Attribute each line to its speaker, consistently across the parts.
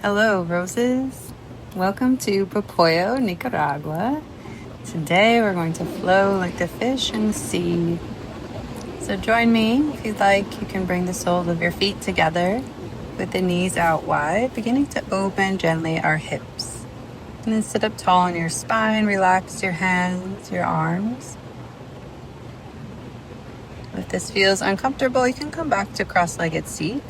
Speaker 1: Hello, roses. Welcome to Popoyo, Nicaragua. Today we're going to flow like the fish in the sea. So join me. If you'd like, you can bring the soles of your feet together with the knees out wide, beginning to open gently our hips. And then sit up tall in your spine. Relax your hands, your arms. If this feels uncomfortable, you can come back to cross-legged seat.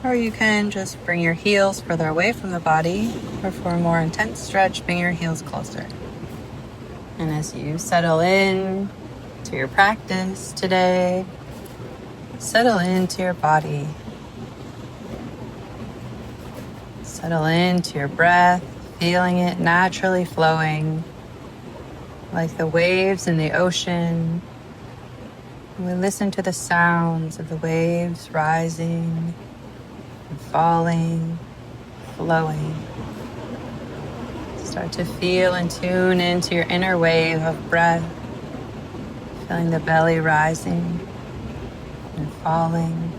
Speaker 1: Or you can just bring your heels further away from the body, or for a more intense stretch, bring your heels closer. And as you settle in to your practice today, settle into your body. Settle into your breath, feeling it naturally flowing, like the waves in the ocean. And we listen to the sounds of the waves rising and falling, flowing. Start to feel and tune into your inner wave of breath, feeling the belly rising and falling,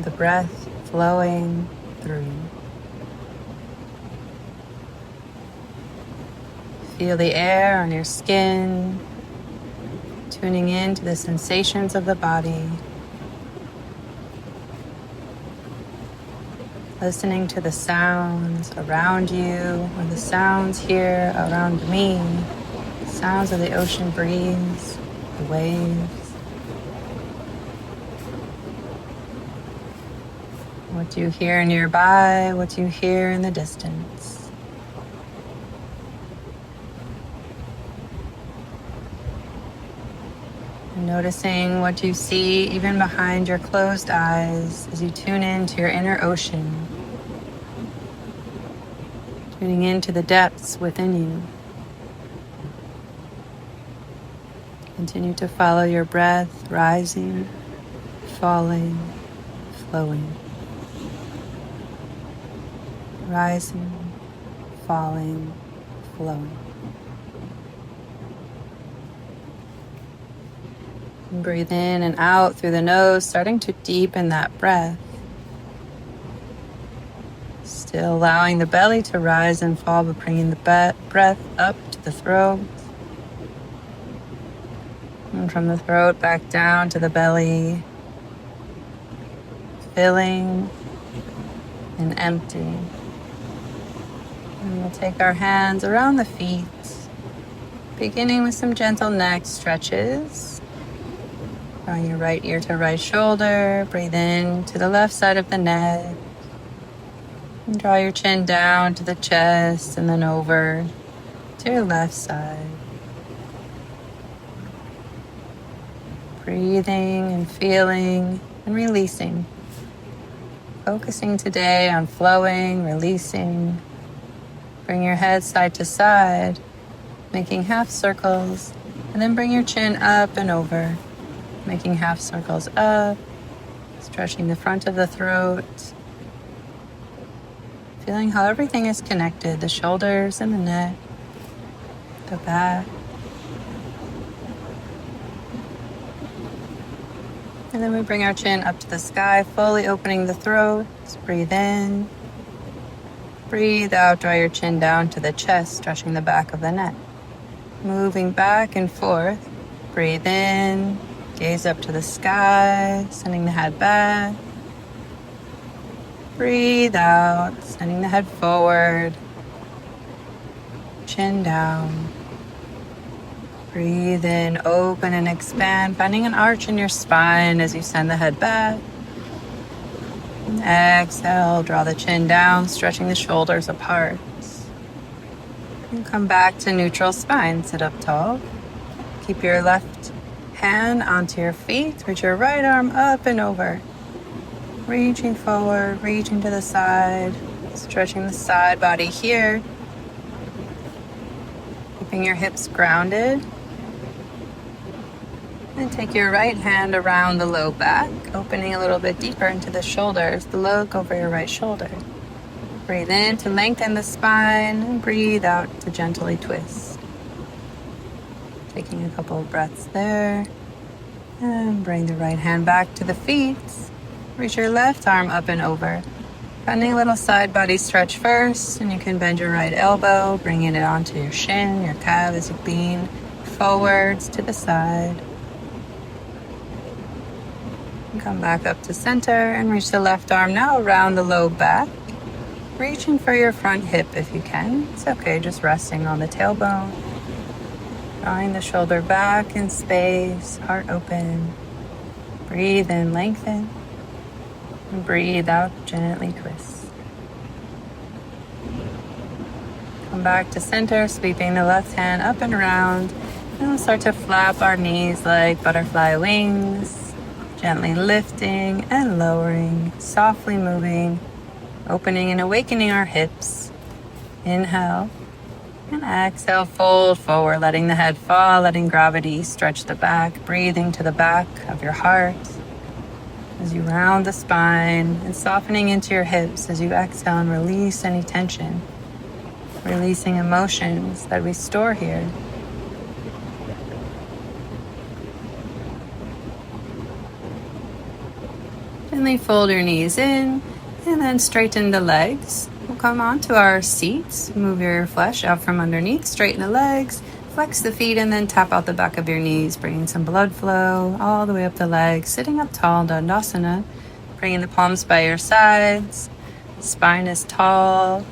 Speaker 1: the breath flowing through you. Feel the air on your skin, tuning into the sensations of the body. Listening to the sounds around you, or the sounds here around me, the sounds of the ocean breeze, the waves. What do you hear nearby? What do you hear in the distance? And noticing what you see even behind your closed eyes as you tune into your inner ocean. Tuning into the depths within you. Continue to follow your breath, rising, falling, flowing. Rising, falling, flowing. And breathe in and out through the nose, starting to deepen that breath. Still allowing the belly to rise and fall, but bringing the breath up to the throat. And from the throat back down to the belly. Filling and emptying. And we'll take our hands around the feet, beginning with some gentle neck stretches. Drawing your right ear to right shoulder. Breathe in to the left side of the neck. And draw your chin down to the chest and then over to your left side. Breathing and feeling and releasing. Focusing today on flowing, releasing. Bring your head side to side, making half circles, and then bring your chin up and over, making half circles up, stretching the front of the throat. Feeling how everything is connected, the shoulders and the neck, the back. And then we bring our chin up to the sky, fully opening the throat. Breathe in. Breathe out, draw your chin down to the chest, stretching the back of the neck. Moving back and forth. Breathe in, gaze up to the sky, sending the head back. Breathe out, sending the head forward, chin down. Breathe in, open and expand, finding an arch in your spine as you send the head back. And exhale, draw the chin down, stretching the shoulders apart. And come back to neutral spine, sit up tall. Keep your left hand onto your feet, reach your right arm up and over. Reaching forward, reaching to the side, stretching the side body here. Keeping your hips grounded. And take your right hand around the low back, opening a little bit deeper into the shoulders, the look over your right shoulder. Breathe in to lengthen the spine, and breathe out to gently twist. Taking a couple of breaths there. And bring the right hand back to the feet. Reach your left arm up and over. Finding a little side body stretch first, and you can bend your right elbow, bringing it onto your shin, your calf as you lean forwards to the side. And come back up to center and reach the left arm now around the low back. Reaching for your front hip if you can. It's okay, just resting on the tailbone. Drawing the shoulder back in space, heart open. Breathe in, lengthen. And breathe out, gently twist. Come back to center, sweeping the left hand up and around. And we'll start to flap our knees like butterfly wings. Gently lifting and lowering, softly moving. Opening and awakening our hips. Inhale. And exhale, fold forward, letting the head fall, letting gravity stretch the back, breathing to the back of your heart as you round the spine and softening into your hips as you exhale and release any tension, releasing emotions that we store here. Gently fold your knees in and then straighten the legs. We'll come onto our seats, move your flesh out from underneath, straighten the legs, flex the feet, and then tap out the back of your knees, bringing some blood flow all the way up the legs, sitting up tall, Dandasana, bringing the palms by your sides, spine is tall,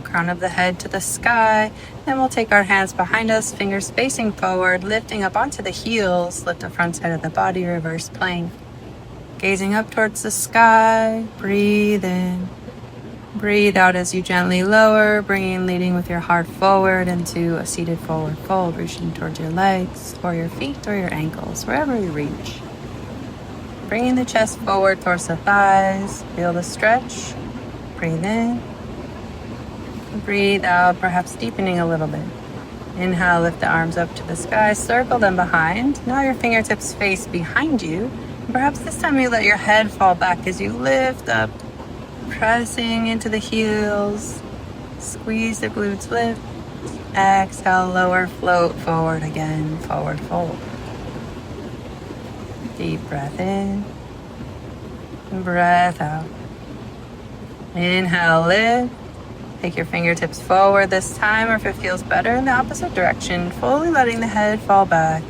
Speaker 1: crown of the head to the sky. Then we'll take our hands behind us, fingers facing forward, lifting up onto the heels, lift the front side of the body, reverse plank. Gazing up towards the sky, breathe in. Breathe out as you gently lower, leading with your heart forward into a seated forward fold, reaching towards your legs or your feet or your ankles, wherever you reach. Bringing the chest forward towards the thighs, feel the stretch. Breathe in. Breathe out, perhaps deepening a little bit. Inhale, lift the arms up to the sky, circle them behind. Now your fingertips face behind you. Perhaps this time you let your head fall back as you lift up, pressing into the heels. Squeeze the glutes, lift. Exhale, lower, float forward again, forward fold. Deep breath in, breath out. Inhale, lift. Take your fingertips forward this time, or if it feels better, in the opposite direction, fully letting the head fall back.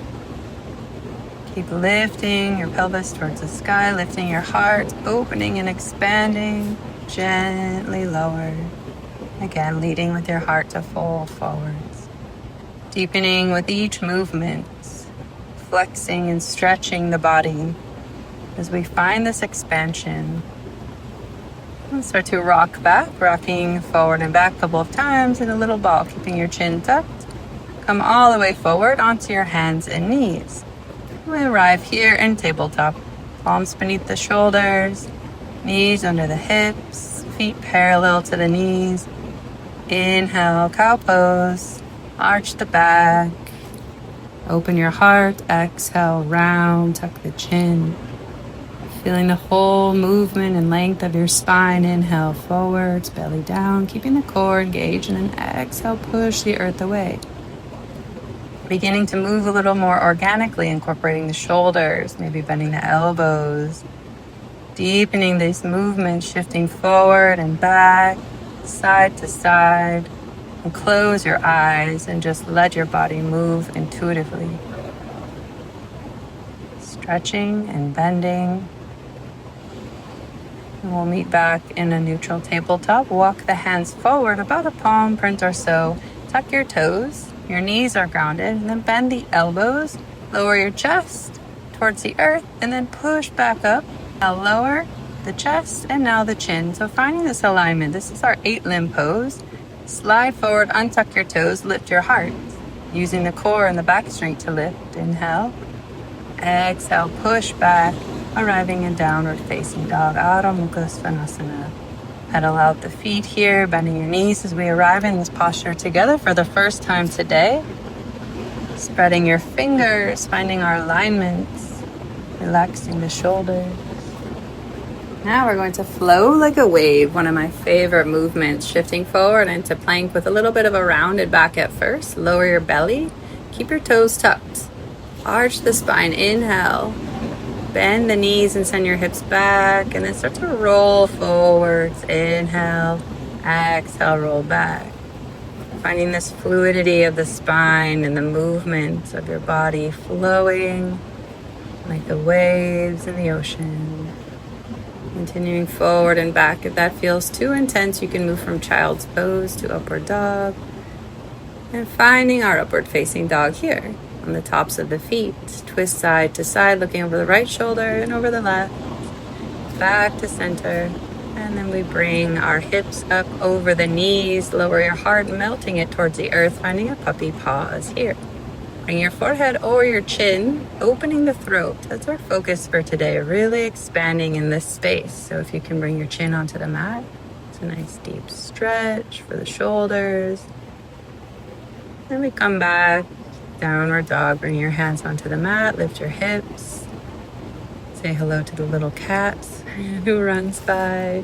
Speaker 1: Keep lifting your pelvis towards the sky, lifting your heart, opening and expanding, gently lower. Again, leading with your heart to fold forwards. Deepening with each movement, flexing and stretching the body as we find this expansion. And start to rock back, rocking forward and back a couple of times in a little ball, keeping your chin tucked. Come all the way forward onto your hands and knees. We arrive here in tabletop. Palms beneath the shoulders, knees under the hips, feet parallel to the knees. Inhale, cow pose. Arch the back. Open your heart. Exhale, round, tuck the chin. Feeling the whole movement and length of your spine. Inhale, forwards, belly down, keeping the core engaged, and then exhale, push the earth away. Beginning to move a little more organically, incorporating the shoulders, maybe bending the elbows, deepening these movements, shifting forward and back, side to side, and close your eyes and just let your body move intuitively. Stretching and bending. And we'll meet back in a neutral tabletop. Walk the hands forward about a palm print or so. Tuck your toes. Your knees are grounded, and then bend the elbows, lower your chest towards the earth, and then push back up. Now lower the chest and now the chin. So finding this alignment, this is our 8-limb pose. Slide forward, untuck your toes, lift your heart, using the core and the back strength to lift. Inhale, exhale, push back, arriving in downward facing dog, Adho Mukha Svanasana. Pedal out the feet here, bending your knees as we arrive in this posture together for the first time today. Spreading your fingers, finding our alignments, relaxing the shoulders. Now we're going to flow like a wave, one of my favorite movements, shifting forward into plank with a little bit of a rounded back at first. Lower your belly, keep your toes tucked. Arch the spine, inhale. Bend the knees and send your hips back, and then start to roll forwards. Inhale, exhale, roll back. Finding this fluidity of the spine and the movement of your body flowing like the waves in the ocean. Continuing forward and back. If that feels too intense, you can move from child's pose to upward dog. And finding our upward facing dog here on the tops of the feet. Twist side to side, looking over the right shoulder and over the left. Back to center. And then we bring our hips up over the knees, lower your heart, melting it towards the earth, finding a puppy pause here. Bring your forehead over your chin, opening the throat. That's our focus for today, really expanding in this space. So if you can bring your chin onto the mat, it's a nice deep stretch for the shoulders. Then we come back, downward dog, bring your hands onto the mat, lift your hips. Say hello to the little cat who runs by.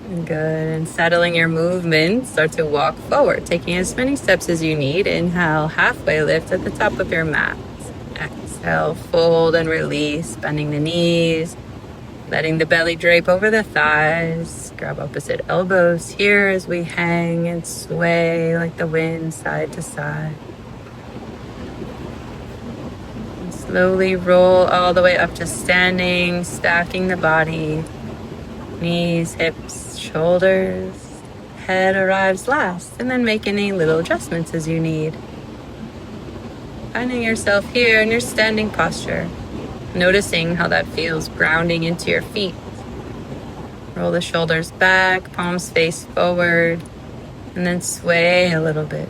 Speaker 1: And good. And settling your movement, start to walk forward, taking as many steps as you need. Inhale, halfway lift at the top of your mat. Exhale, fold and release, bending the knees, letting the belly drape over the thighs. Grab opposite elbows here as we hang and sway like the wind side to side. Slowly roll all the way up to standing, stacking the body, knees, hips, shoulders, head arrives last, and then make any little adjustments as you need. Finding yourself here in your standing posture, noticing how that feels, grounding into your feet. Roll the shoulders back, palms face forward, and then sway a little bit.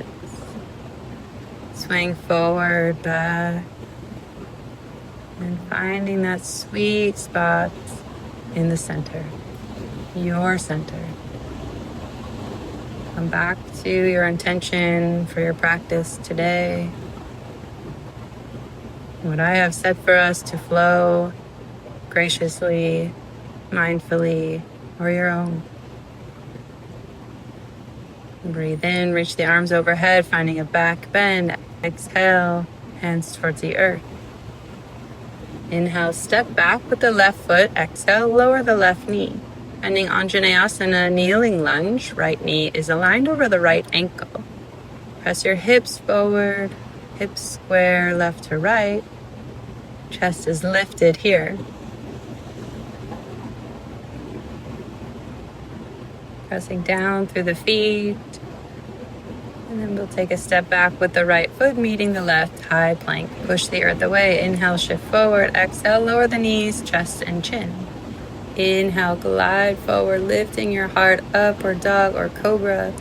Speaker 1: Swaying forward, back. And finding that sweet spot in the center, your center. Come back to your intention for your practice today. What I have set for us to flow graciously, mindfully, or your own. Breathe in, reach the arms overhead, finding a back bend. Exhale, hands towards the earth. Inhale, step back with the left foot. Exhale, lower the left knee. Ending Anjaneyasana, kneeling lunge. Right knee is aligned over the right ankle. Press your hips forward, hips square left to right. Chest is lifted here. Pressing down through the feet. And then we'll take a step back with the right foot meeting the left, high plank. Push the earth away. Inhale, shift forward. Exhale, lower the knees, chest and chin. Inhale, glide forward, lifting your heart, upward dog or cobra.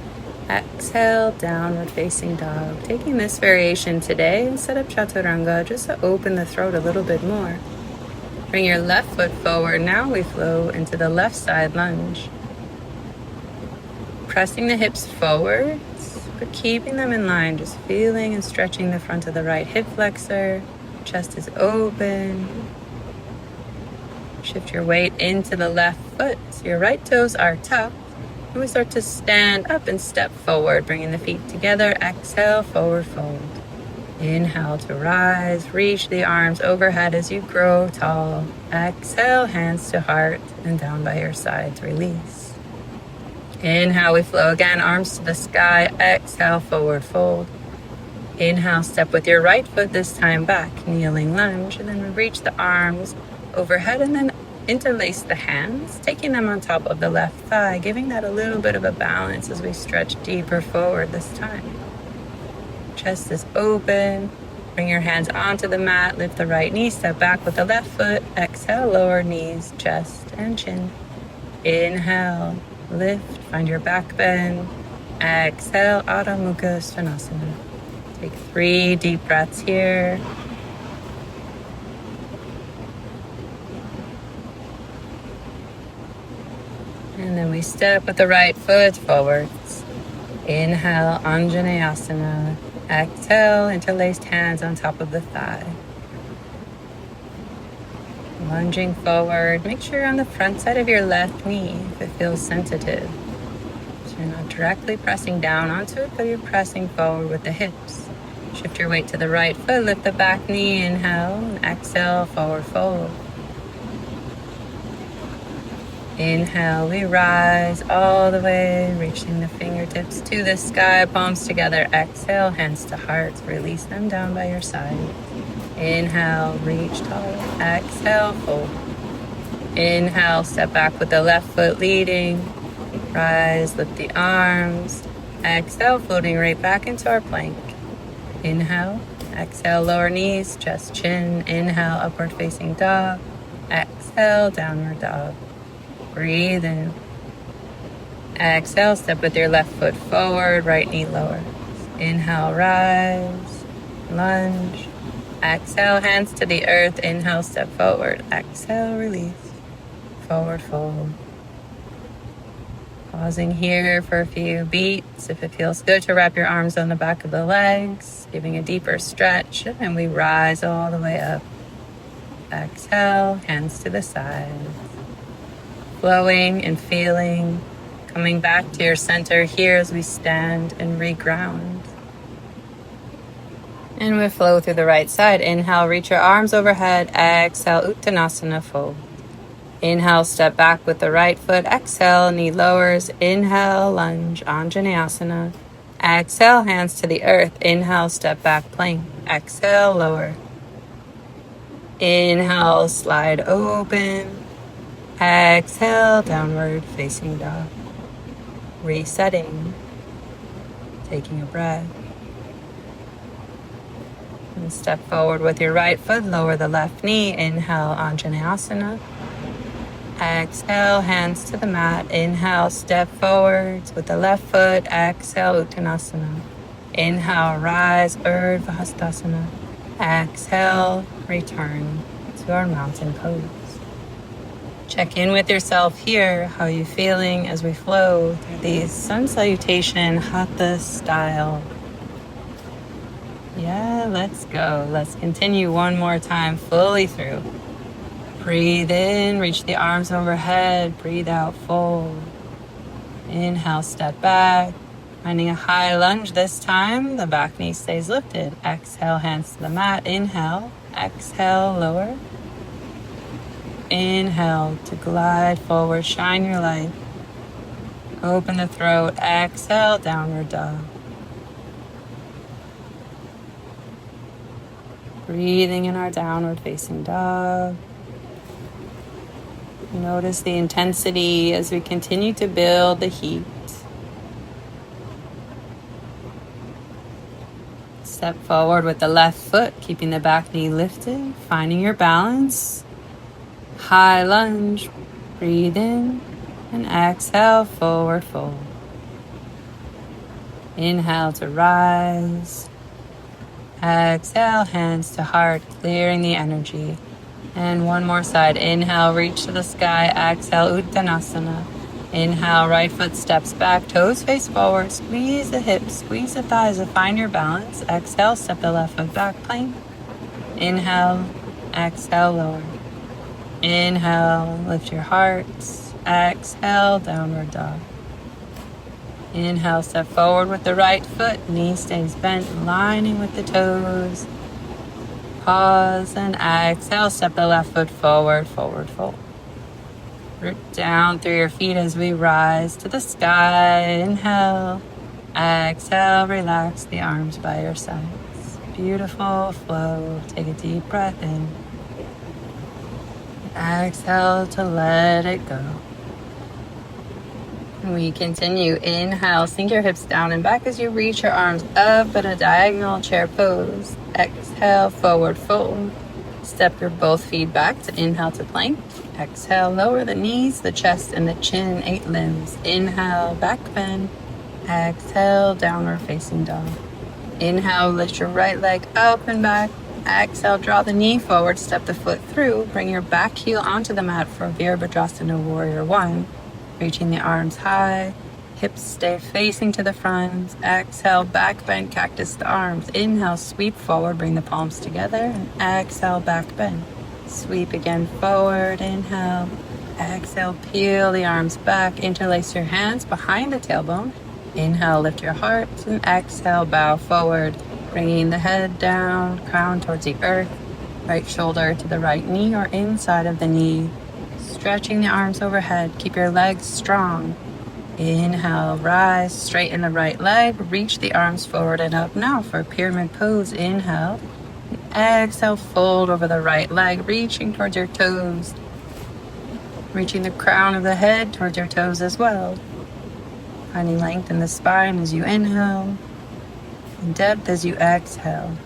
Speaker 1: Exhale, downward facing dog. Taking this variation today instead of chaturanga, just to open the throat a little bit more. Bring your left foot forward. Now we flow into the left side lunge. Pressing the hips forward, but keeping them in line, just feeling and stretching the front of the right hip flexor. Chest is open. Shift your weight into the left foot. So your right toes are tucked. And we start to stand up and step forward, bringing the feet together. Exhale, forward fold. Inhale to rise. Reach the arms overhead as you grow tall. Exhale, hands to heart and down by your sides. Release. Inhale, we flow again, arms to the sky. Exhale, forward fold. Inhale, step with your right foot, this time back, kneeling lunge. And then we reach the arms overhead and then interlace the hands, taking them on top of the left thigh, giving that a little bit of a balance as we stretch deeper forward this time. Chest is open. Bring your hands onto the mat, lift the right knee, step back with the left foot. Exhale, lower knees, chest and chin. Inhale, lift, find your back bend. Exhale, Adho Mukha Svanasana. Take 3 deep breaths here. And then we step with the right foot forwards. Inhale, Anjaneyasana. Exhale, interlaced hands on top of the thigh. Lunging forward, make sure you're on the front side of your left knee if it feels sensitive. So you're not directly pressing down onto it, but you're pressing forward with the hips. Shift your weight to the right foot, lift the back knee, inhale, and exhale, forward fold. Inhale, we rise all the way, reaching the fingertips to the sky, palms together. Exhale, hands to hearts, release them down by your side. Inhale, reach tall. Exhale, fold. Inhale, step back with the left foot leading. Rise, lift the arms. Exhale, floating right back into our plank. Inhale, exhale, lower knees, chest, chin. Inhale, upward facing dog. Exhale, downward dog. Breathe in. Exhale, step with your left foot forward, right knee lower. Inhale, rise, lunge. Exhale, hands to the earth. Inhale, step forward. Exhale, release. Forward fold. Pausing here for a few beats. If it feels good to wrap your arms on the back of the legs, giving a deeper stretch, and we rise all the way up. Exhale, hands to the sides. Flowing and feeling, coming back to your center here as we stand and reground. And we flow through the right side. Inhale, reach your arms overhead. Exhale, Uttanasana, fold. Inhale, step back with the right foot. Exhale, knee lowers. Inhale, lunge, Anjaneyasana. Exhale, hands to the earth. Inhale, step back, plank. Exhale, lower. Inhale, slide open. Exhale, downward facing dog. Resetting. Taking a breath. And step forward with your right foot. Lower the left knee. Inhale, Anjaneyasana. Exhale, hands to the mat. Inhale, step forwards with the left foot. Exhale, Uttanasana. Inhale, rise, Urdhva Hastasana. Exhale, return to our mountain pose. Check in with yourself here. How are you feeling as we flow through these sun salutation hatha style? Yeah, let's go. Let's continue one more time, fully through. Breathe in, reach the arms overhead. Breathe out, fold. Inhale, step back. Finding a high lunge this time. The back knee stays lifted. Exhale, hands to the mat. Inhale, exhale, lower. Inhale to glide forward, shine your light. Open the throat, exhale, downward dog. Breathing in our downward facing dog. Notice the intensity as we continue to build the heat. Step forward with the left foot, keeping the back knee lifted, finding your balance. High lunge, breathe in, and exhale, forward fold. Inhale to rise. Exhale, hands to heart, clearing the energy. And one more side. Inhale, reach to the sky. Exhale, Uttanasana. Inhale, right foot steps back, toes face forward. Squeeze the hips, squeeze the thighs to find your balance. Exhale, step the left foot back, plank. Inhale, exhale, lower. Inhale, lift your hearts. Exhale, downward dog. Inhale, step forward with the right foot. Knee stays bent, lining with the toes. Pause and exhale, step the left foot forward, forward fold. Root down through your feet as we rise to the sky. Inhale, exhale, relax the arms by your sides. Beautiful flow. Take a deep breath in. Exhale to let it go. We continue. Inhale, sink your hips down and back as you reach your arms up in a diagonal chair pose. Exhale, forward fold. Step your both feet back to inhale to plank. Exhale, lower the knees, the chest, and the chin, 8 limbs. Inhale, back bend. Exhale, downward facing dog. Inhale, lift your right leg up and back. Exhale, draw the knee forward, step the foot through. Bring your back heel onto the mat for Virabhadrasana Warrior 1. Reaching the arms high, hips stay facing to the front. Exhale, back bend, cactus the arms. Inhale, sweep forward, bring the palms together. And exhale, back bend. Sweep again forward, inhale. Exhale, peel the arms back, interlace your hands behind the tailbone. Inhale, lift your heart, and exhale, bow forward. Bringing the head down, crown towards the earth, right shoulder to the right knee or inside of the knee. Stretching the arms overhead. Keep your legs strong. Inhale, rise, straighten the right leg, reach the arms forward and up. Now for pyramid pose, inhale. Exhale, fold over the right leg, reaching towards your toes. Reaching the crown of the head towards your toes as well. Finding length in the spine as you inhale, and depth as you exhale.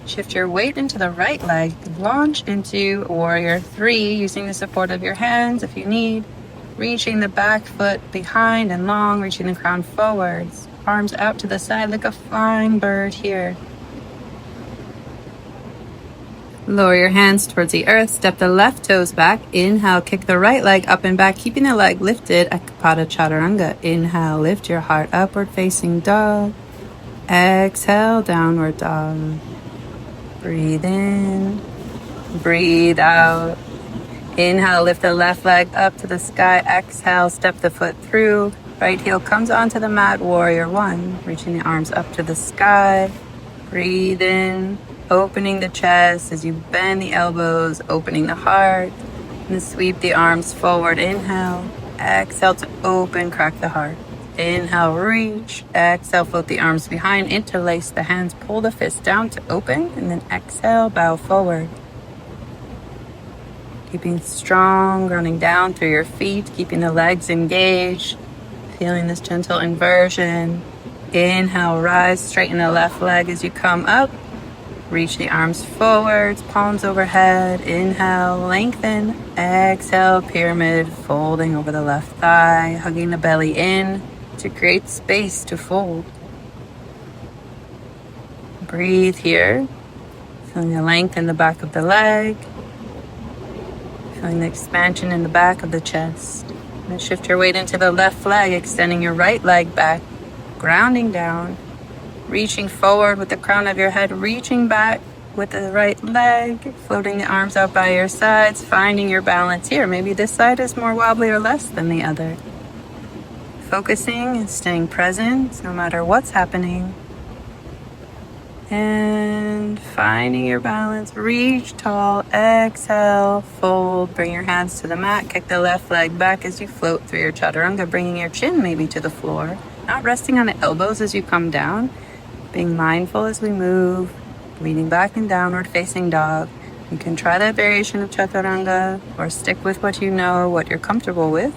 Speaker 1: Shift your weight into the right leg, launch into warrior 3, using the support of your hands if you need. Reaching the back foot behind and long, reaching the crown forwards. Arms out to the side like a flying bird here. Lower your hands towards the earth, step the left toes back. Inhale, kick the right leg up and back, keeping the leg lifted. Ekapada Chaturanga. Inhale, lift your heart upward facing dog. Exhale, downward dog. Breathe in, breathe out. Inhale, lift the left leg up to the sky. Exhale, step the foot through. Right heel comes onto the mat, warrior 1. Reaching the arms up to the sky. Breathe in, opening the chest as you bend the elbows, opening the heart. And sweep the arms forward. Inhale, exhale to open, crack the heart. Inhale, reach. Exhale, float the arms behind, interlace the hands, pull the fists down to open, and then exhale, bow forward. Keeping strong, grounding down through your feet, keeping the legs engaged, feeling this gentle inversion. Inhale, rise, straighten the left leg as you come up. Reach the arms forwards, palms overhead. Inhale, lengthen. Exhale, pyramid, folding over the left thigh, hugging the belly in to create space to fold. Breathe here, feeling the length in the back of the leg. Feeling the expansion in the back of the chest. And then shift your weight into the left leg, extending your right leg back, grounding down, reaching forward with the crown of your head, reaching back with the right leg, floating the arms out by your sides, finding your balance here. Maybe this side is more wobbly or less than the other. Focusing and staying present no matter what's happening. And finding your balance, reach tall, exhale, fold, bring your hands to the mat, kick the left leg back as you float through your chaturanga, bringing your chin maybe to the floor, not resting on the elbows as you come down, being mindful as we move, leaning back in downward facing dog. You can try that variation of chaturanga or stick with what you know, what you're comfortable with.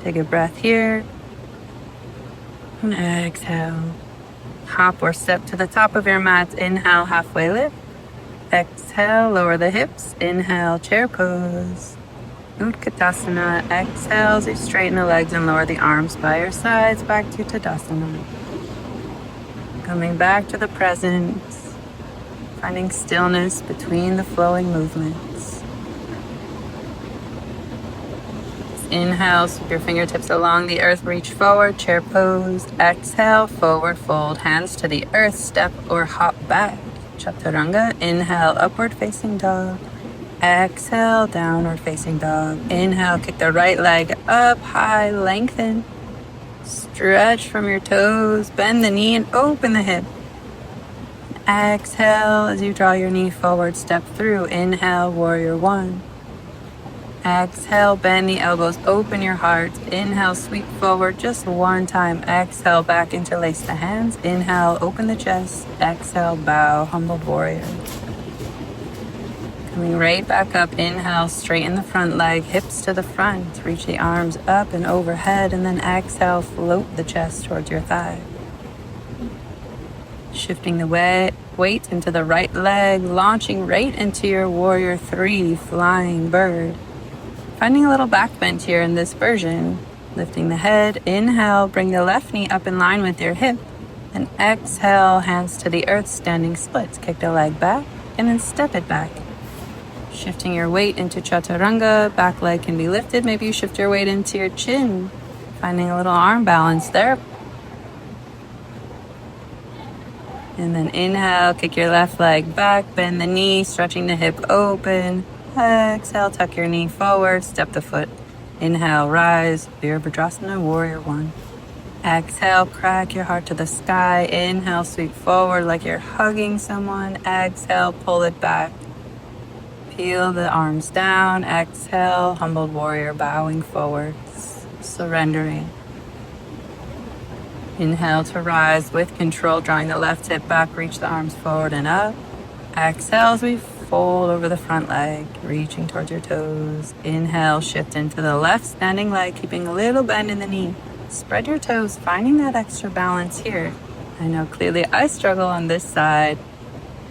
Speaker 1: Take a breath here, and exhale. Hop or step to the top of your mat. Inhale, halfway lift. Exhale, lower the hips. Inhale, chair pose. Utkatasana. Exhale as you straighten the legs and lower the arms by your sides. Back to Tadasana. Coming back to the present. Finding stillness between the flowing movements. Inhale, sweep your fingertips along the earth, reach forward, chair pose. Exhale, forward fold, hands to the earth, step or hop back. Chaturanga, inhale, upward facing dog. Exhale, downward facing dog. Inhale, kick the right leg up high, lengthen. Stretch from your toes, bend the knee and open the hip. Exhale as you draw your knee forward, step through. Inhale, warrior 1. Exhale, bend the elbows, open your heart. Inhale, sweep forward just one time. Exhale, back, interlace the hands. Inhale, open the chest. Exhale, bow, humbled warrior. Coming right back up. Inhale, straighten the front leg, hips to the front. Reach the arms up and overhead, and then exhale, float the chest towards your thigh. Shifting the weight into the right leg, launching right into your warrior 3, flying bird. Finding a little back bend here in this version. Lifting the head, inhale, bring the left knee up in line with your hip. And exhale, hands to the earth, standing splits. Kick the leg back and then step it back. Shifting your weight into chaturanga, back leg can be lifted. Maybe you shift your weight into your chin. Finding a little arm balance there. And then inhale, kick your left leg back, bend the knee, stretching the hip open. Exhale, tuck your knee forward, step the foot. Inhale, rise, Virabhadrasana, warrior 1. Exhale, crack your heart to the sky. Inhale, sweep forward like you're hugging someone. Exhale, pull it back. Peel the arms down. Exhale, humbled warrior, bowing forwards, surrendering. Inhale to rise with control, drawing the left hip back, reach the arms forward and up. Exhale as we fold over the front leg, reaching towards your toes. Inhale, shift into the left standing leg, keeping a little bend in the knee. Spread your toes, finding that extra balance here. I know clearly I struggle on this side.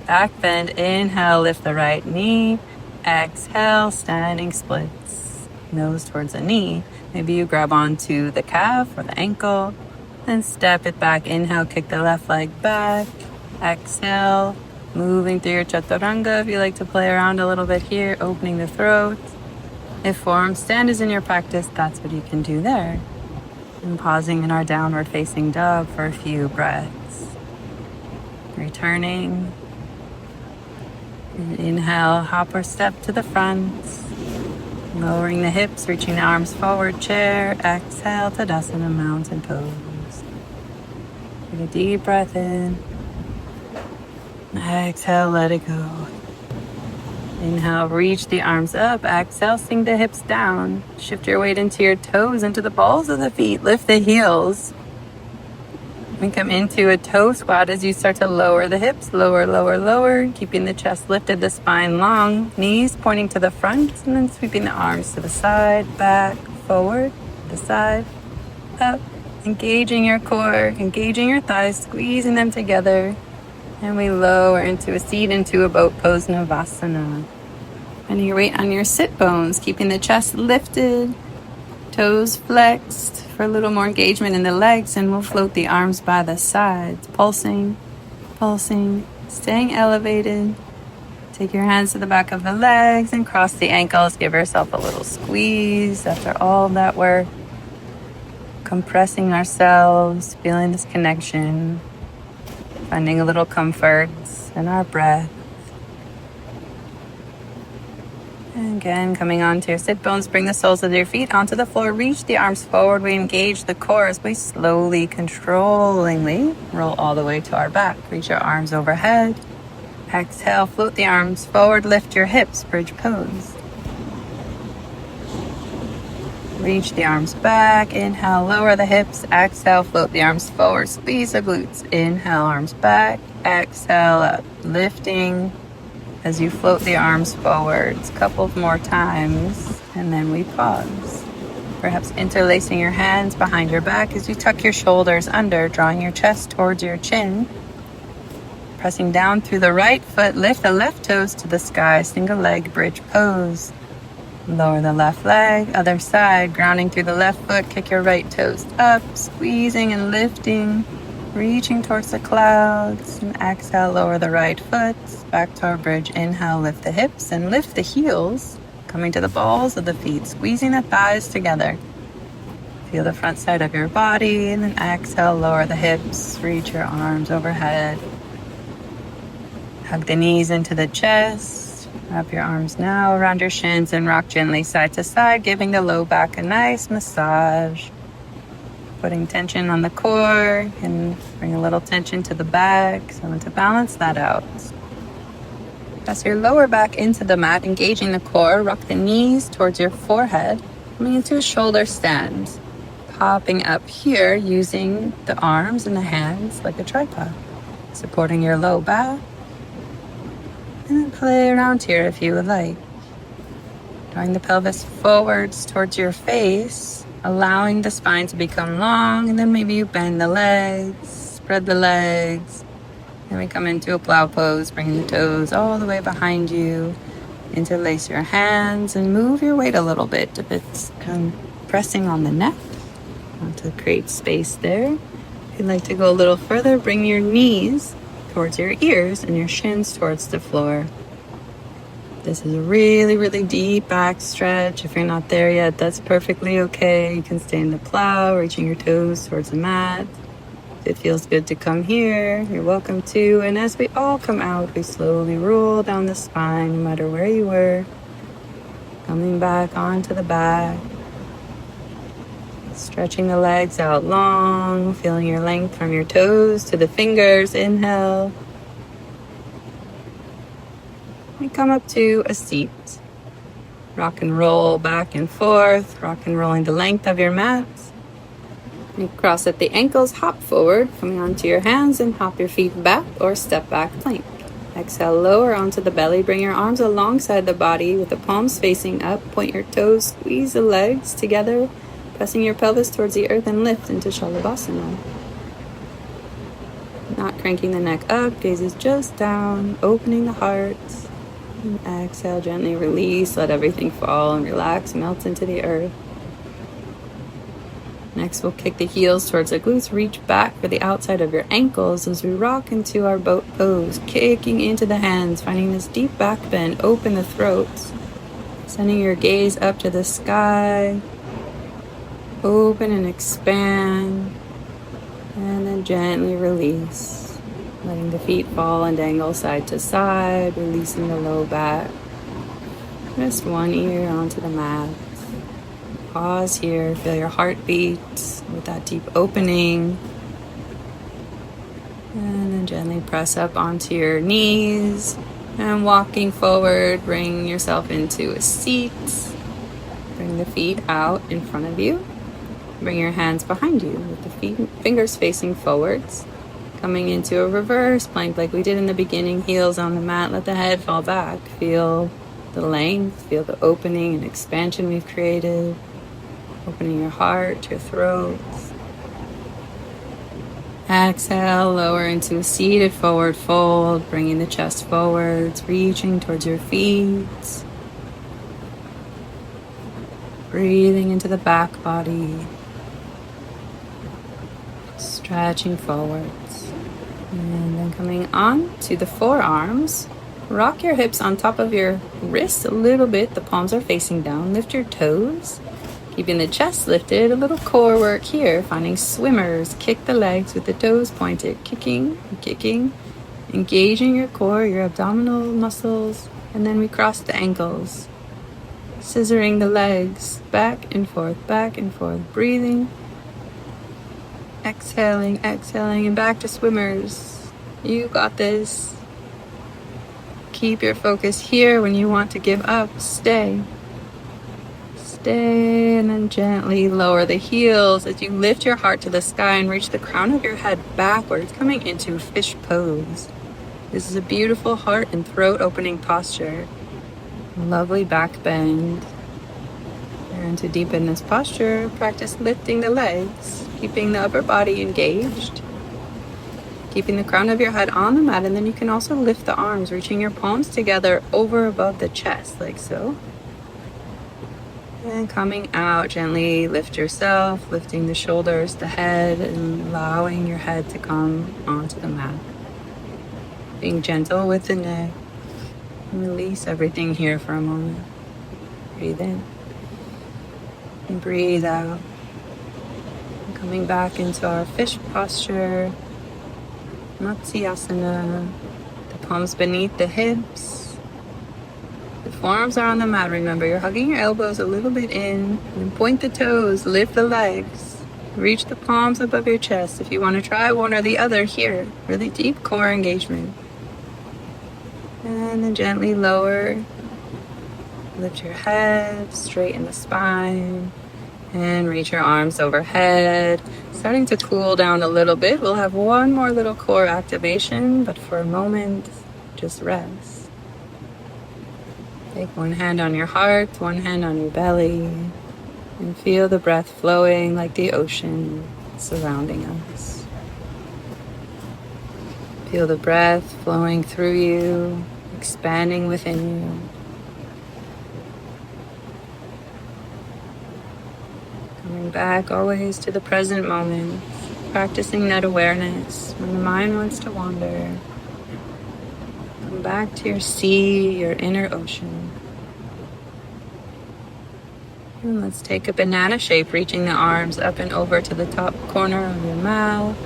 Speaker 1: Back bend, inhale, lift the right knee. Exhale, standing splits. Nose towards the knee. Maybe you grab onto the calf or the ankle. Then step it back. Inhale, kick the left leg back. Exhale, moving through your chaturanga. If you like to play around a little bit here, opening the throat. If forearm stand is in your practice, that's what you can do there. And pausing in our downward facing dog for a few breaths. Returning. And inhale, hop or step to the front. Lowering the hips, reaching the arms forward, chair. Exhale, Tadasana, mountain pose. Take a deep breath in. Exhale, let it go. Inhale, reach the arms up. Exhale, sink the hips down. Shift your weight into your toes, into the balls of the feet. Lift the heels. We come into a toe squat as you start to lower the hips. Lower, lower, lower. Keeping the chest lifted, the spine long. Knees pointing to the front. And then sweeping the arms to the side, back, forward, the side, up. Engaging your core, engaging your thighs, squeezing them together. And we lower into a seat, into a boat pose, Navasana. And your weight on your sit bones, keeping the chest lifted, toes flexed for a little more engagement in the legs. And we'll float the arms by the sides, pulsing, pulsing, staying elevated. Take your hands to the back of the legs and cross the ankles. Give yourself a little squeeze after all that work. Compressing ourselves, feeling this connection. Finding a little comfort in our breath. And again, coming onto your sit bones, bring the soles of your feet onto the floor. Reach the arms forward. We engage the core as we slowly, controllingly roll all the way to our back. Reach your arms overhead. Exhale, float the arms forward. Lift your hips, bridge pose. Reach the arms back. Inhale, lower the hips. Exhale, float the arms forward. Squeeze the glutes. Inhale, arms back. Exhale, up. Lifting as you float the arms forwards. A couple more times. And then we pause. Perhaps interlacing your hands behind your back as you tuck your shoulders under, drawing your chest towards your chin. Pressing down through the right foot. Lift the left toes to the sky. Single leg bridge pose. Lower the left leg, other side, grounding through the left foot, kick your right toes up, squeezing and lifting, reaching towards the clouds, and exhale, lower the right foot, back to our bridge. Inhale, lift the hips and lift the heels, coming to the balls of the feet, squeezing the thighs together. Feel the front side of your body, and then exhale, lower the hips, reach your arms overhead. Hug the knees into the chest. Wrap your arms now around your shins and rock gently side to side, giving the low back a nice massage. Putting tension on the core and bring a little tension to the back. So I want to balance that out. Press your lower back into the mat, engaging the core. Rock the knees towards your forehead, coming into a shoulder stand. Popping up here using the arms and the hands like a tripod. Supporting your low back. And then play around here if you would like. Drawing the pelvis forwards towards your face, allowing the spine to become long, and then maybe you bend the legs, spread the legs. Then we come into a plow pose, bringing the toes all the way behind you. Interlace your hands and move your weight a little bit if it's pressing on the neck. Want to create space there. If you'd like to go a little further, bring your knees towards your ears and your shins towards the floor. This is a really, really deep back stretch. If you're not there yet, that's perfectly okay. You can stay in the plow, reaching your toes towards the mat. If it feels good to come here, you're welcome to. And as we all come out, we slowly roll down the spine, no matter where you were. Coming back onto the back. Stretching the legs out long, feeling your length from your toes to the fingers. Inhale. And come up to a seat. Rock and roll back and forth, rock and rolling the length of your mat. And cross at the ankles, hop forward, coming onto your hands and hop your feet back or step back plank. Exhale, lower onto the belly. Bring your arms alongside the body with the palms facing up. Point your toes, squeeze the legs together, pressing your pelvis towards the earth and lift into Shalabhasana. Not cranking the neck up, gaze is just down, opening the heart. And exhale, gently release, let everything fall and relax, melt into the earth. Next, we'll kick the heels towards the glutes, reach back for the outside of your ankles as we rock into our boat pose, kicking into the hands, finding this deep back bend, open the throat, sending your gaze up to the sky, open and expand, and then gently release. Letting the feet fall and dangle side to side, releasing the low back. Rest one ear onto the mat. Pause here, feel your heartbeat with that deep opening. And then gently press up onto your knees. And walking forward, bring yourself into a seat. Bring the feet out in front of you. Bring your hands behind you with the fingers facing forwards. Coming into a reverse plank like we did in the beginning, heels on the mat, let the head fall back. Feel the length, feel the opening and expansion we've created. Opening your heart, your throat. Exhale, lower into a seated forward fold, bringing the chest forwards, reaching towards your feet. Breathing into the back body. Stretching forwards. And then coming on to the forearms. Rock your hips on top of your wrists a little bit. The palms are facing down. Lift your toes. Keeping the chest lifted. A little core work here. Finding swimmers. Kick the legs with the toes pointed. Kicking, kicking. Engaging your core, your abdominal muscles. And then we cross the ankles. Scissoring the legs. Back and forth, breathing. Exhaling, and back to swimmers. You got this. Keep your focus here. When you want to give up, stay. And then gently lower the heels as you lift your heart to the sky and reach the crown of your head backwards, coming into fish pose. This is a beautiful heart and throat opening posture. Lovely back bend. And to deepen this posture, practice lifting the legs. Keeping the upper body engaged. Keeping the crown of your head on the mat, and then you can also lift the arms, reaching your palms together over above the chest, like so. And coming out, gently lift yourself, lifting the shoulders, the head, and allowing your head to come onto the mat. Being gentle with the neck. And release everything here for a moment. Breathe in. And breathe out. Coming back into our fish posture, Matsyasana, the palms beneath the hips. The forearms are on the mat. Remember, you're hugging your elbows a little bit in, and point the toes, lift the legs, reach the palms above your chest. If you want to try one or the other here, really deep core engagement. And then gently lower, lift your head, straighten the spine. And reach your arms overhead. Starting to cool down a little bit. We'll have one more little core activation, but for a moment, just rest. Take one hand on your heart, one hand on your belly, and feel the breath flowing like the ocean surrounding us. Feel the breath flowing through you, expanding within you. Coming back always to the present moment, practicing that awareness when the mind wants to wander. Come back to your sea, your inner ocean. And let's take a banana shape, reaching the arms up and over to the top corner of your mouth,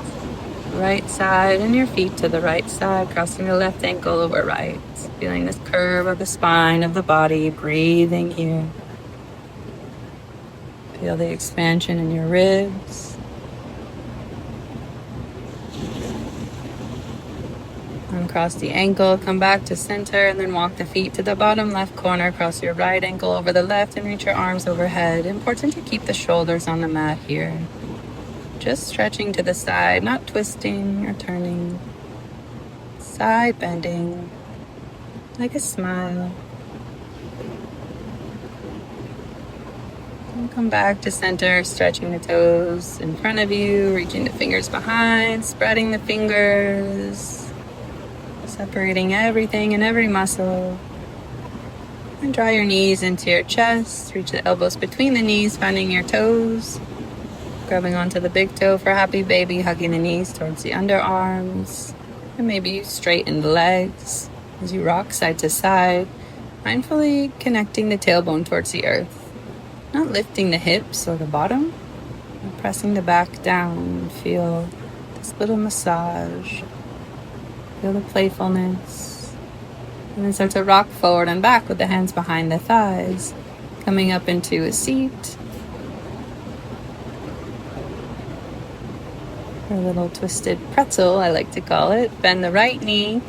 Speaker 1: right side, and your feet to the right side, crossing the left ankle over right. Feeling this curve of the spine of the body, breathing here. Feel the expansion in your ribs. Uncross the ankle, come back to center, and then walk the feet to the bottom left corner. Cross your right ankle over the left and reach your arms overhead. Important to keep the shoulders on the mat here. Just stretching to the side, not twisting or turning. Side bending, like a smile. And come back to center, stretching the toes in front of you, reaching the fingers behind, spreading the fingers, separating everything and every muscle. And draw your knees into your chest, reach the elbows between the knees, finding your toes. Grabbing onto the big toe for happy baby, hugging the knees towards the underarms. And maybe you straighten the legs as you rock side to side, mindfully connecting the tailbone towards the earth. Not lifting the hips or the bottom, but pressing the back down. Feel this little massage. Feel the playfulness. And then start to rock forward and back with the hands behind the thighs. Coming up into a seat. A little twisted pretzel, I like to call it. Bend the right knee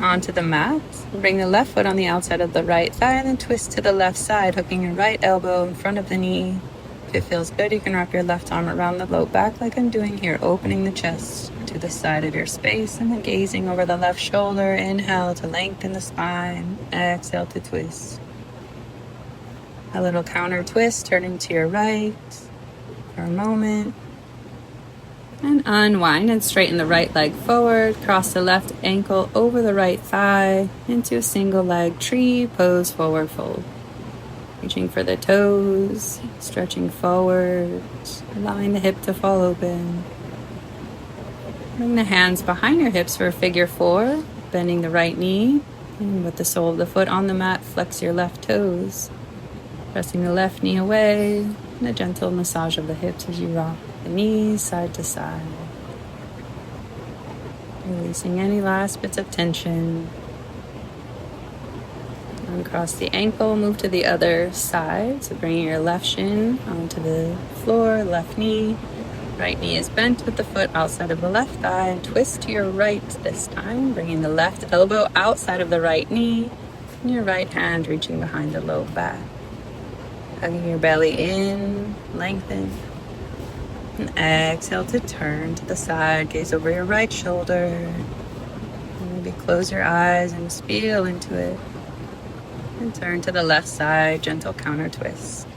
Speaker 1: onto the mat. Bring the left foot on the outside of the right thigh and then twist to the left side, hooking your right elbow in front of the knee. If it feels good, you can wrap your left arm around the low back like I'm doing here, opening the chest to the side of your space and then gazing over the left shoulder. Inhale to lengthen the spine. Exhale to twist. A little counter twist, turning to your right for a moment. And unwind and straighten the right leg forward. Cross the left ankle over the right thigh into a single leg tree pose, forward fold. Reaching for the toes, stretching forward, allowing the hip to fall open. Bring the hands behind your hips for a figure four, bending the right knee. And with the sole of the foot on the mat, flex your left toes. Pressing the left knee away, and a gentle massage of the hips as you rock the knees side to side. Releasing any last bits of tension. Uncross the ankle, move to the other side. So bringing your left shin onto the floor, left knee. Right knee is bent with the foot outside of the left thigh. And twist to your right this time, bringing the left elbow outside of the right knee. And your right hand reaching behind the low back. Hugging your belly in, lengthen. And exhale to turn to the side, gaze over your right shoulder. And maybe close your eyes and just feel into it. And turn to the left side, gentle counter twist.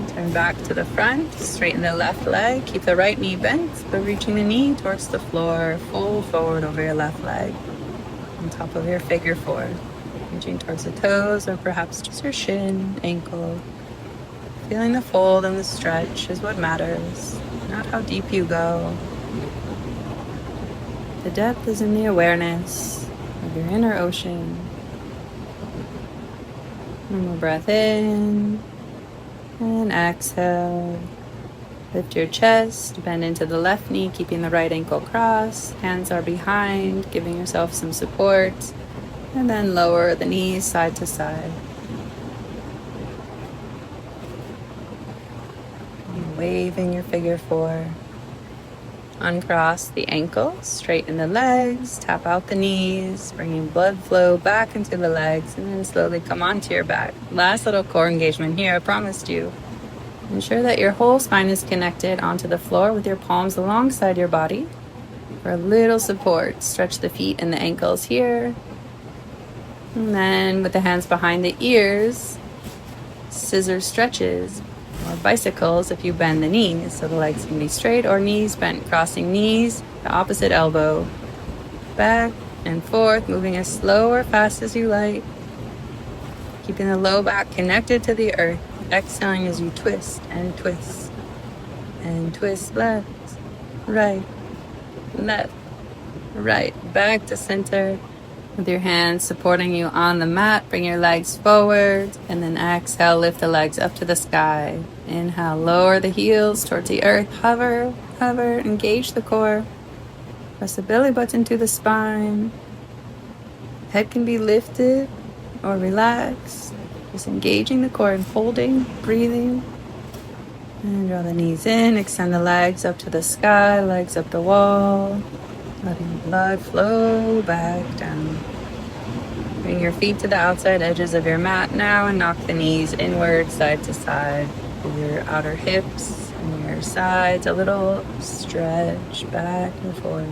Speaker 1: Turn back to the front, straighten the left leg, keep the right knee bent, but reaching the knee towards the floor, fold forward over your left leg, on top of your figure four. Reaching towards the toes or perhaps just your shin, ankle. Feeling the fold and the stretch is what matters, not how deep you go. The depth is in the awareness of your inner ocean. One more breath in and exhale. Lift your chest, bend into the left knee, keeping the right ankle crossed. Hands are behind, giving yourself some support. And then lower the knees side to side. Waving your figure four. Uncross the ankles, straighten the legs, tap out the knees, bringing blood flow back into the legs, and then slowly come onto your back. Last little core engagement here, I promised you. Ensure that your whole spine is connected onto the floor with your palms alongside your body. For a little support, stretch the feet and the ankles here. And then with the hands behind the ears, scissor stretches, or bicycles if you bend the knees. So the legs can be straight or knees bent, crossing knees, the opposite elbow. Back and forth, moving as slow or fast as you like. Keeping the low back connected to the earth. Exhaling as you twist and twist. And twist left, right, back to center. With your hands supporting you on the mat, bring your legs forward, and then exhale, lift the legs up to the sky. Inhale, lower the heels towards the earth, hover, engage the core. Press the belly button to the spine. Head can be lifted, or relaxed. Just engaging the core and holding, breathing. And draw the knees in, extend the legs up to the sky, legs up the wall. Letting the blood flow back down. Bring your feet to the outside edges of your mat now and knock the knees inward, side to side. With your outer hips and your sides, a little stretch back and forth.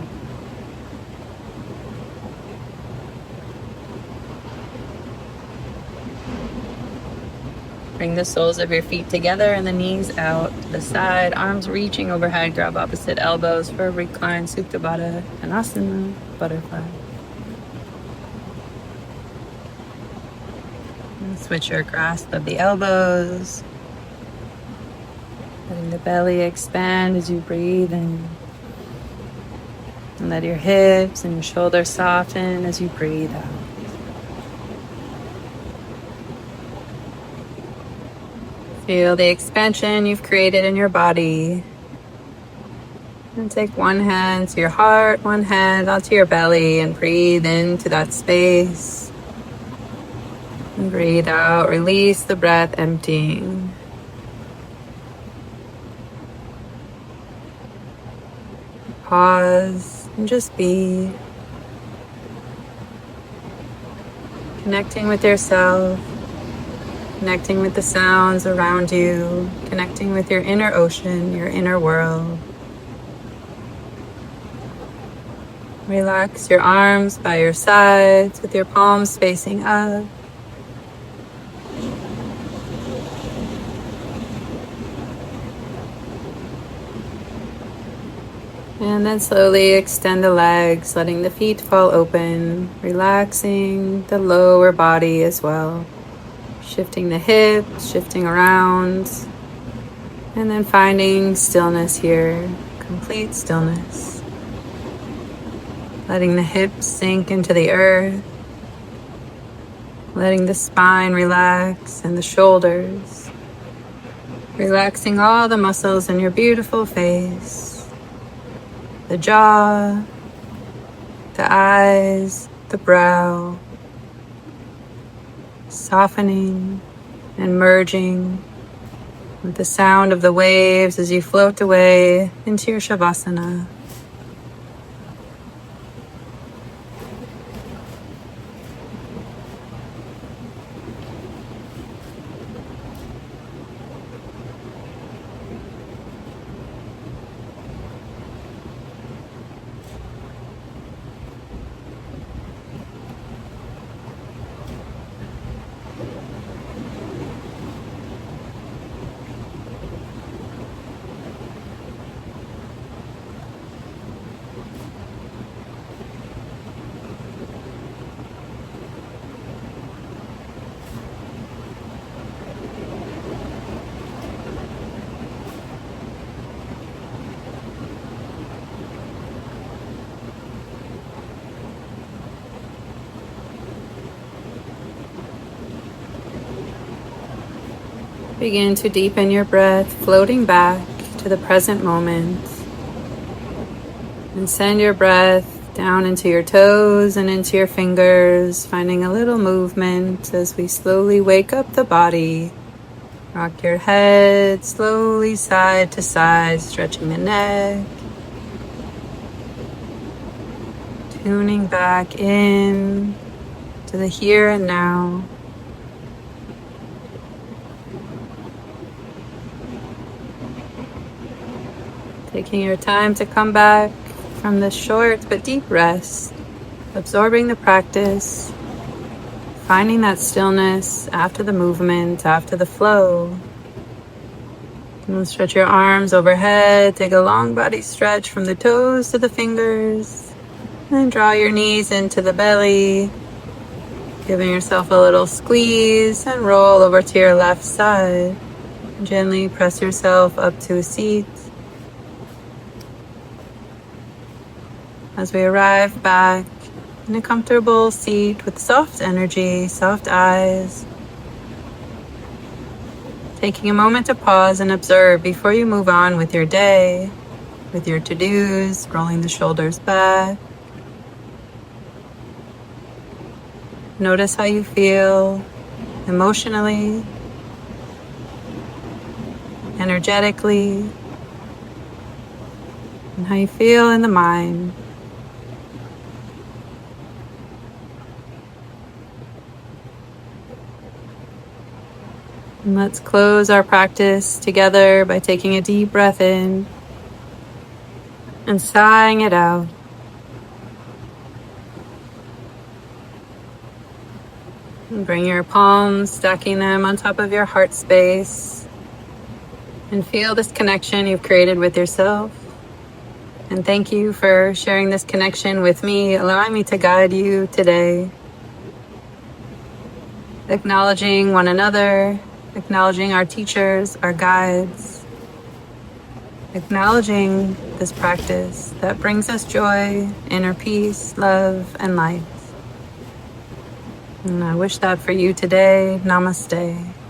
Speaker 1: Bring the soles of your feet together and the knees out to the side, arms reaching overhead. Grab opposite elbows for a reclined Supta Baddha Konasana, butterfly. And switch your grasp of the elbows. Letting the belly expand as you breathe in. And let your hips and your shoulders soften as you breathe out. Feel the expansion you've created in your body. And take one hand to your heart, one hand onto your belly, and breathe into that space. And breathe out, release the breath, emptying. Pause and just be. Connecting with yourself. Connecting with the sounds around you, connecting with your inner ocean, your inner world. Relax your arms by your sides with your palms facing up. And then slowly extend the legs, letting the feet fall open, relaxing the lower body as well. Shifting the hips, shifting around, and then finding stillness here, complete stillness. Letting the hips sink into the earth, letting the spine relax and the shoulders, relaxing all the muscles in your beautiful face, the jaw, the eyes, the brow, softening and merging with the sound of the waves as you float away into your Shavasana. Begin to deepen your breath, floating back to the present moment. And send your breath down into your toes and into your fingers, finding a little movement as we slowly wake up the body. Rock your head slowly side to side, stretching the neck. Tuning back in to the here and now. Taking your time to come back from this short but deep rest, absorbing the practice, finding that stillness after the movement, after the flow. And stretch your arms overhead, take a long body stretch from the toes to the fingers, and draw your knees into the belly, giving yourself a little squeeze and roll over to your left side. Gently press yourself up to a seat. As we arrive back in a comfortable seat with soft energy, soft eyes, taking a moment to pause and observe before you move on with your day, with your to-dos, rolling the shoulders back, Notice how you feel emotionally, energetically, and how you feel in the mind. And let's close our practice together by taking a deep breath in and sighing it out. And bring your palms, stacking them on top of your heart space. And feel this connection you've created with yourself. And thank you for sharing this connection with me, allowing me to guide you today. Acknowledging one another, acknowledging our teachers, our guides, acknowledging this practice that brings us joy, inner peace, love, and light. And I wish that for you today. Namaste.